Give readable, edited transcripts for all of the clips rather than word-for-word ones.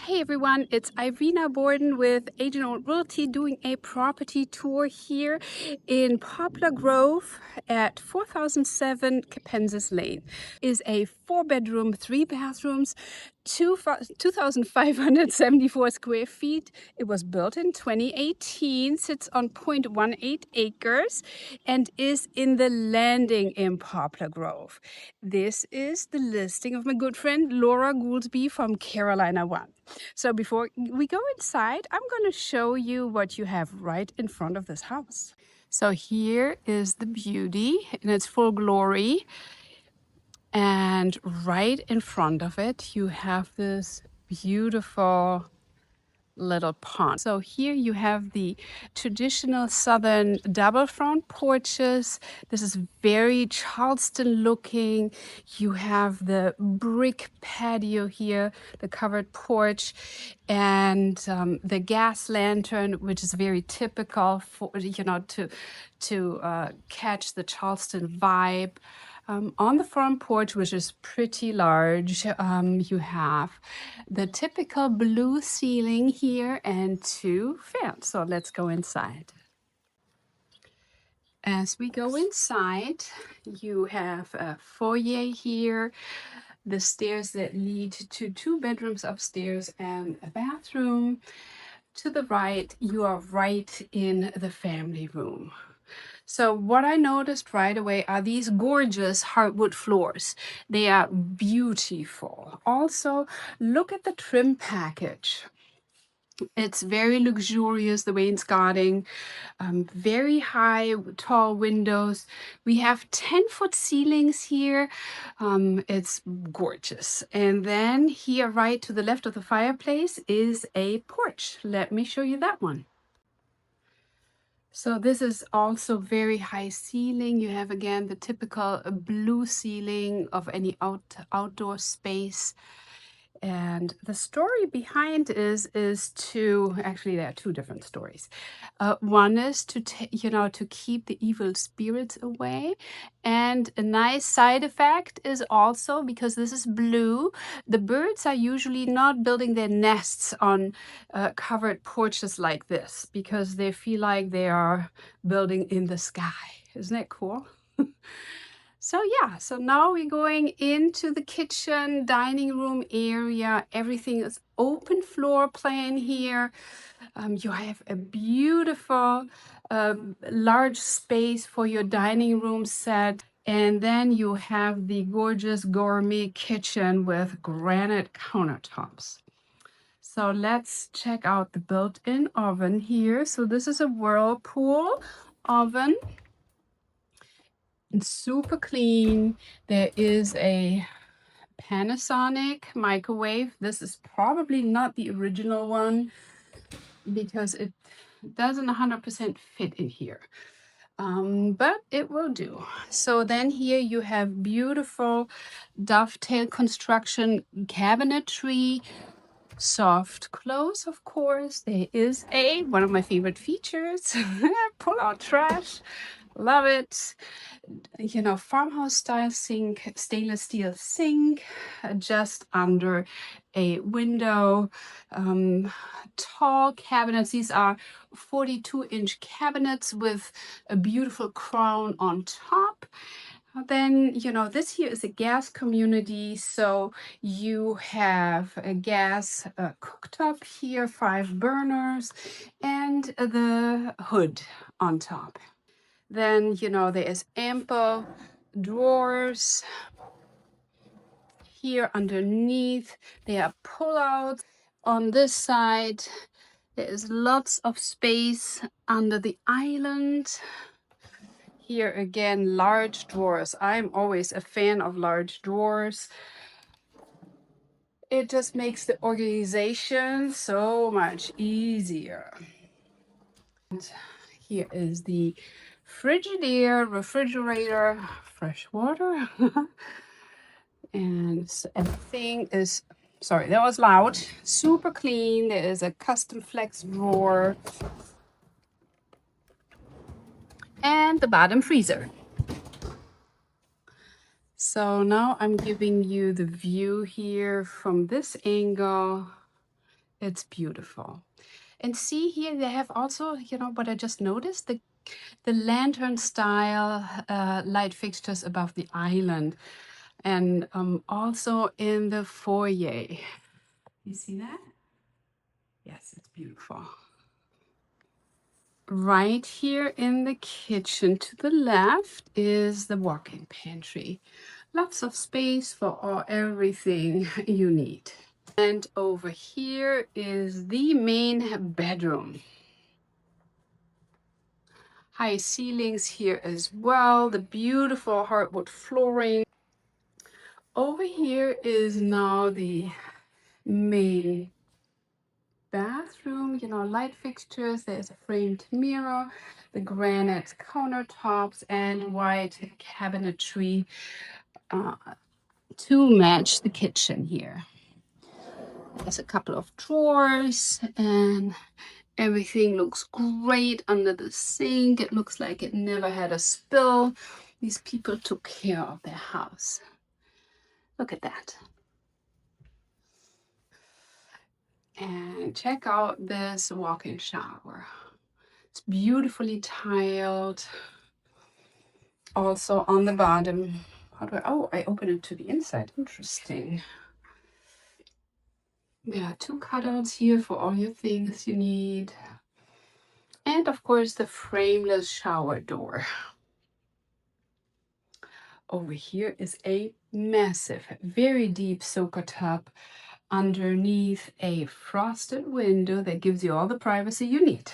Hey everyone, it's Irina Bordyn with Agent Owned Realty doing a property tour here in Poplar Grove at 4007 Capensis Lane. Is a 4-bedroom, 3 bathrooms, 2,574 square feet. It was built in 2018, sits on 0.18 acres, and is in the landing in Poplar Grove. This is the listing of my good friend Laura Gouldsby from Carolina One. So before we go inside, I'm going to show you what you have right in front of this house. So here is the beauty in its full glory. And right in front of it, you have this beautiful little pond. So here you have the traditional southern double front porches. This is very Charleston looking. You have the brick patio here, the covered porch, and the gas lantern, which is very typical for to catch the Charleston vibe. On the front porch, which is pretty large, you have the typical blue ceiling here and 2 fans. So let's go inside. As we go inside, you have a foyer here, the stairs that lead to 2 bedrooms upstairs and a bathroom. To the right, you are right in the family room. So what I noticed right away are these gorgeous hardwood floors. They are beautiful. Also, look at the trim package. It's very luxurious, the wainscoting, very high, tall windows. We have 10-foot ceilings here. It's gorgeous. And then here, right to the left of the fireplace, is a porch. Let me show you that one. So this is also very high ceiling. You have again the typical blue ceiling of any outdoor space. And the story behind actually there are 2 different stories. One is to keep the evil spirits away, and a nice side effect is also, because this is blue, the birds are usually not building their nests on covered porches like this because they feel like they are building in the sky. Isn't that cool? So now we're going into the kitchen, dining room area. Everything is open floor plan here. You have a beautiful large space for your dining room set. And then you have the gorgeous gourmet kitchen with granite countertops. So let's check out the built-in oven here. So this is a Whirlpool oven. It's super clean. There is a Panasonic microwave. This is probably not the original one because it doesn't 100% fit in here. But it will do. So then here you have beautiful dovetail construction cabinetry, soft close, of course. There is one of my favorite features, pull out trash. Love it. Farmhouse style sink, stainless steel sink, just under a window. Tall cabinets. These are 42-inch cabinets with a beautiful crown on top. Then, this here is a gas community. So you have a gas cooktop here, 5 burners, and the hood on top. Then, there is ample drawers here underneath. There are pullouts on this side. There is lots of space under the island. Here again, large drawers. I'm always a fan of large drawers. It just makes the organization so much easier. And here is the Frigidaire, refrigerator, fresh water. And everything is, sorry, that was loud, super clean. There is a custom flex drawer and the bottom freezer. So now I'm giving you the view here from this angle. It's beautiful. And see here, they have also, you know, what I just noticed, the lantern style light fixtures above the island, and also in the foyer. You see that? Yes, it's beautiful. Right here in the kitchen to the left is the walk-in pantry. Lots of space for everything you need. And over here is the main bedroom. High ceilings here as well, the beautiful hardwood flooring. Over here is now the main bathroom, you know, light fixtures. There's a framed mirror, the granite countertops, and white cabinetry to match the kitchen here. There's a couple of drawers, and everything looks great under the sink. It looks like it never had a spill. These people took care of their house. Look at that. And check out this walk-in shower. It's beautifully tiled. Also on the bottom. I open it to the inside. Interesting. Yeah, 2 cutouts here for all your things you need. And of course the frameless shower door. Over here is a massive, very deep soaker tub underneath a frosted window that gives you all the privacy you need.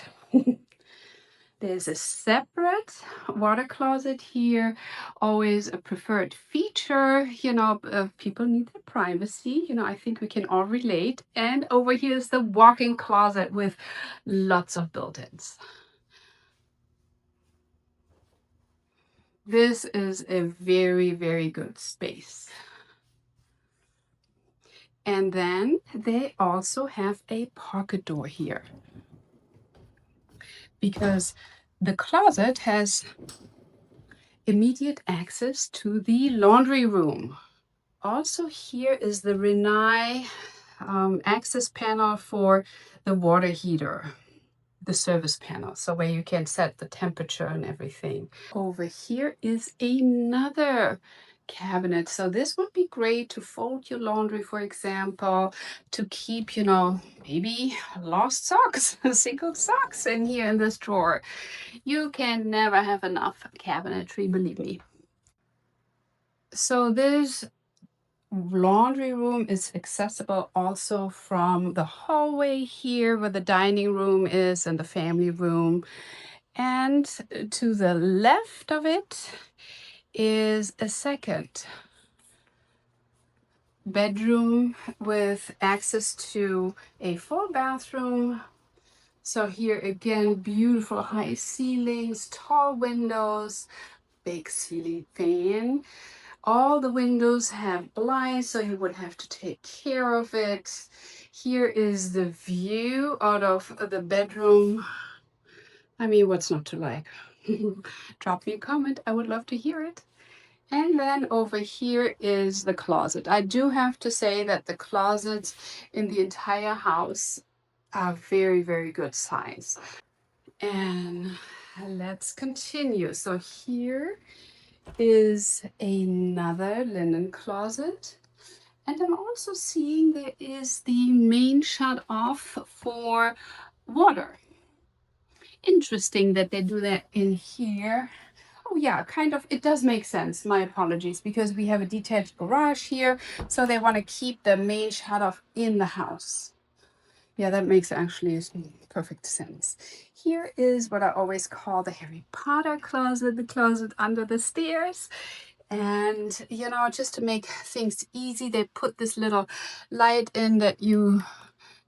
There's a separate water closet here, always a preferred feature. You know, people need their privacy. You know, I think we can all relate. And over here is the walk-in closet with lots of built-ins. This is a very, very good space. And then they also have a pocket door here, because the closet has immediate access to the laundry room. Also here is the Rinnai access panel for the water heater, the service panel, so where you can set the temperature and everything. Over here is another cabinet. So this would be great to fold your laundry, for example, to keep, you know, maybe lost socks, single socks in here in this drawer. You can never have enough cabinetry, believe me. So this laundry room is accessible also from the hallway here where the dining room is and the family room. And to the left of it is a second bedroom with access to a full bathroom. So here again, beautiful high ceilings, tall windows, big ceiling fan. All the windows have blinds, so you would have to take care of it. Here is the view out of the bedroom. I mean, what's not to like? Drop me a comment. I would love to hear it. And then over here is the closet. I do have to say that the closets in the entire house are very, very good size. And let's continue. So here is another linen closet. And I'm also seeing there is the main shut off for water. Interesting that they do that in here. Oh yeah, kind of, it does make sense. My apologies, because we have a detached garage here, so they want to keep the main shut off in the house. Yeah, that makes actually perfect sense. Here is what I always call the Harry Potter closet, the closet under the stairs. And, you know, just to make things easy, they put this little light in that you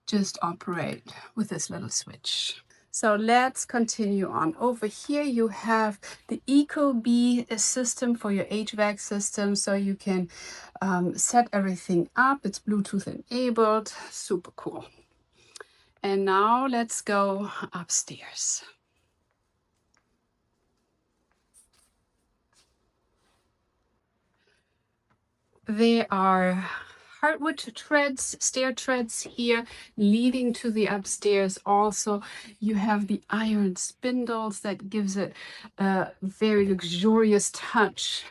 just operate with this little switch. So let's continue on. Over here you have the Ecobee system for your HVAC system, so you can set everything up. It's Bluetooth enabled, super cool. And now let's go upstairs. There are hardwood treads, stair treads here leading to the upstairs. Also, you have the iron spindles that gives it a very luxurious touch.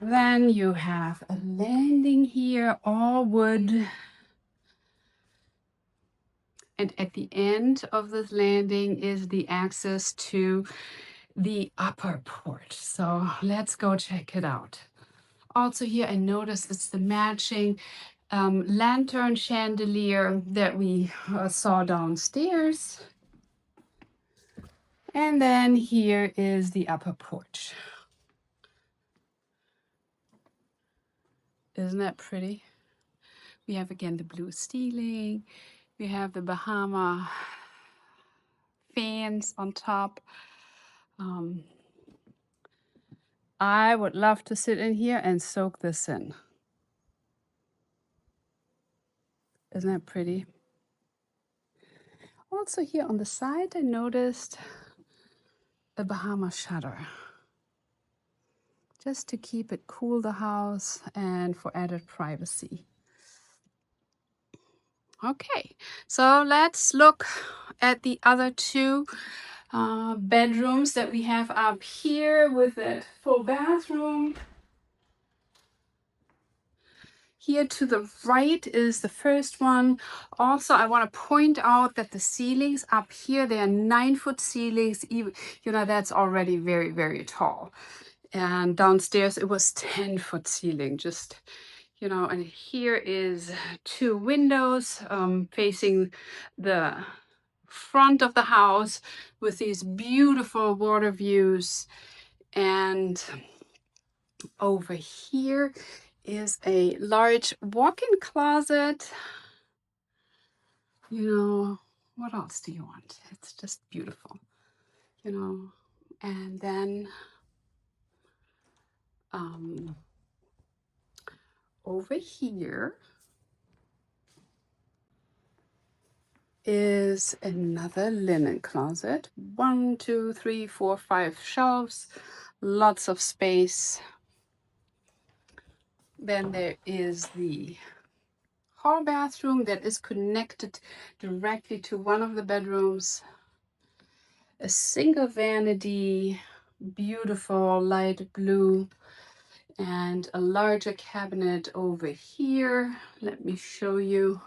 Then you have a landing here, all wood. And at the end of this landing is the access to the upper porch. So let's go check it out. Also here I noticed it's the matching lantern chandelier that we saw downstairs. And then here is the upper porch. Isn't that pretty? We have again the blue ceiling. We have the Bahama fans on top. I would love to sit in here and soak this in. Isn't that pretty? Also here on the side, I noticed a Bahama shutter, just to keep it cool the house and for added privacy. Okay, so let's look at the other two bedrooms that we have up here with that full bathroom. Here to the right is the first one. Also, I want to point out that the ceilings up here, they are 9-foot ceilings. Even, you know, that's already very, very tall. And downstairs it was 10-foot ceiling, just, you know. And here is 2 windows facing the front of the house with these beautiful water views. And over here is a large walk-in closet. You know, what else do you want? It's just beautiful, you know. And then over here is another linen closet. 1, 2, 3, 4, 5 shelves, lots of space. Then there is the hall bathroom that is connected directly to one of the bedrooms. A single vanity, beautiful light blue, and a larger cabinet over here. Let me show you.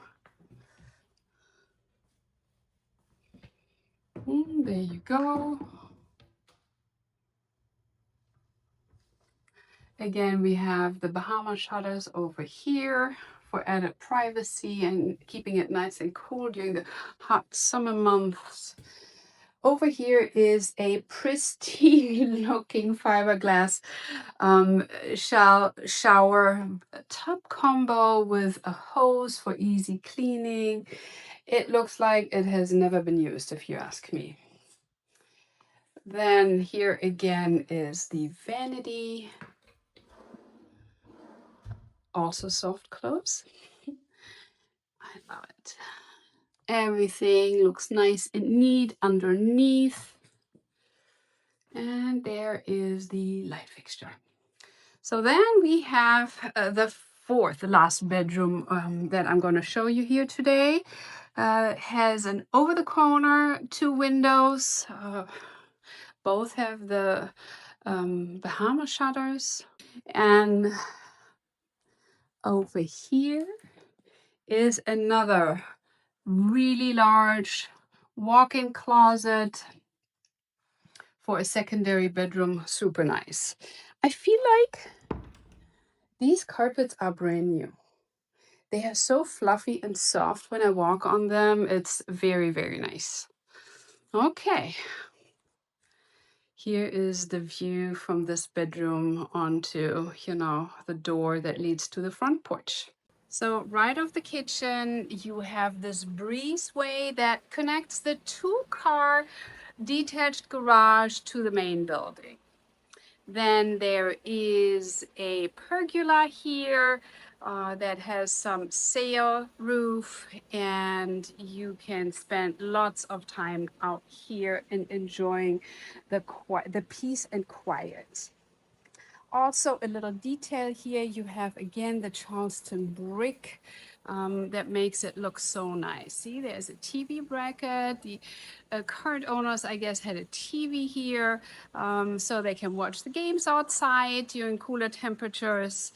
There you go. Again, we have the Bahama shutters over here for added privacy and keeping it nice and cool during the hot summer months. Over here is a pristine looking fiberglass shower tub combo with a hose for easy cleaning. It looks like it has never been used, if you ask me. Then here again is the vanity. Also soft close. I love it. Everything looks nice and neat underneath. And there is the light fixture. So then we have the last bedroom that I'm going to show you here today. Has an over the corner, 2 windows. Both have the Bahama shutters. And over here is another really large walk-in closet for a secondary bedroom. Super nice. I feel like these carpets are brand new. They are so fluffy and soft when I walk on them. It's very, very nice. Okay. Here is the view from this bedroom onto, you know, the door that leads to the front porch. So right off the kitchen, you have this breezeway that connects the 2-car detached garage to the main building. Then there is a pergola here that has some sail roof, and you can spend lots of time out here and enjoying the peace and quiet. Also, a little detail here, you have again the Charleston brick that makes it look so nice. See, there's a TV bracket. The current owners, I guess, had a TV here so they can watch the games outside during cooler temperatures.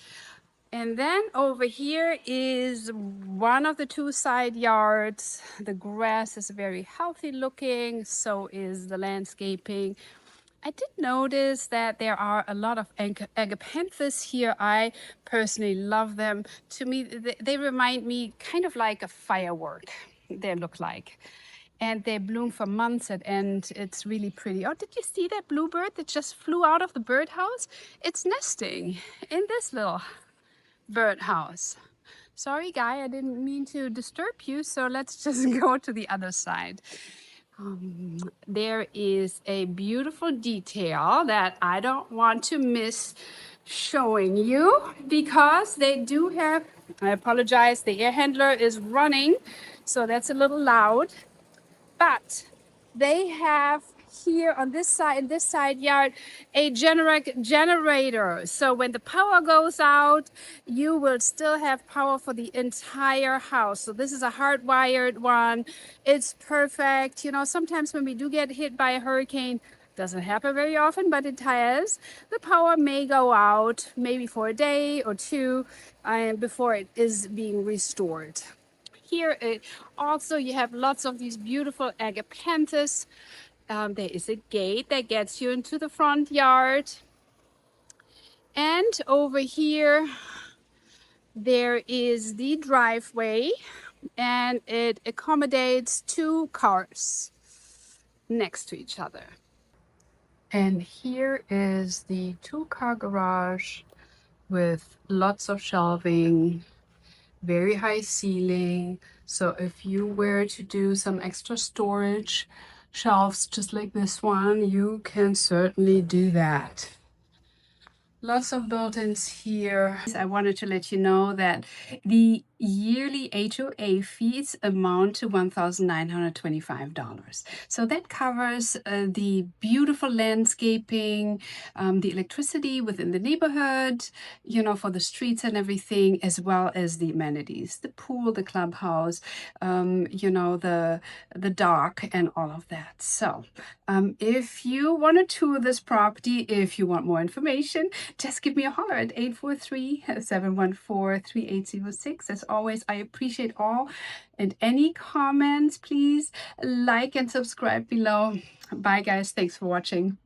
And then over here is one of the two side yards. The grass is very healthy looking, so is the landscaping. I did notice that there are a lot of agapanthus here. I personally love them. To me, they remind me kind of like a firework, they look like. And they bloom for months and it's really pretty. Oh, did you see that bluebird that just flew out of the birdhouse? It's nesting in this little birdhouse. Sorry, guy, I didn't mean to disturb you, so let's just go to the other side. There is a beautiful detail that I don't want to miss showing you because they do have, I apologize, the air handler is running, so that's a little loud, but they have here on this side, in this side yard, a Generac generator. So when the power goes out, you will still have power for the entire house. So this is a hardwired one. It's perfect. You know, sometimes when we do get hit by a hurricane, doesn't happen very often, but it has. The power may go out maybe for a day or two before it is being restored. Here also you have lots of these beautiful agapanthus. There is a gate that gets you into the front yard. And over here, there is the driveway and it accommodates two cars next to each other. And here is the two-car garage with lots of shelving, very high ceiling. So if you were to do some extra storage shelves just like this one, you can certainly do that. Lots of built-ins here. I wanted to let you know that the yearly HOA fees amount to $1,925. So that covers the beautiful landscaping, the electricity within the neighborhood, you know, for the streets and everything, as well as the amenities, the pool, the clubhouse, you know, the dock and all of that. So if you want to tour this property, if you want more information, just give me a holler at 843-714-3806. As always, I appreciate all and any comments. Please like and subscribe below. Bye, guys. Thanks for watching.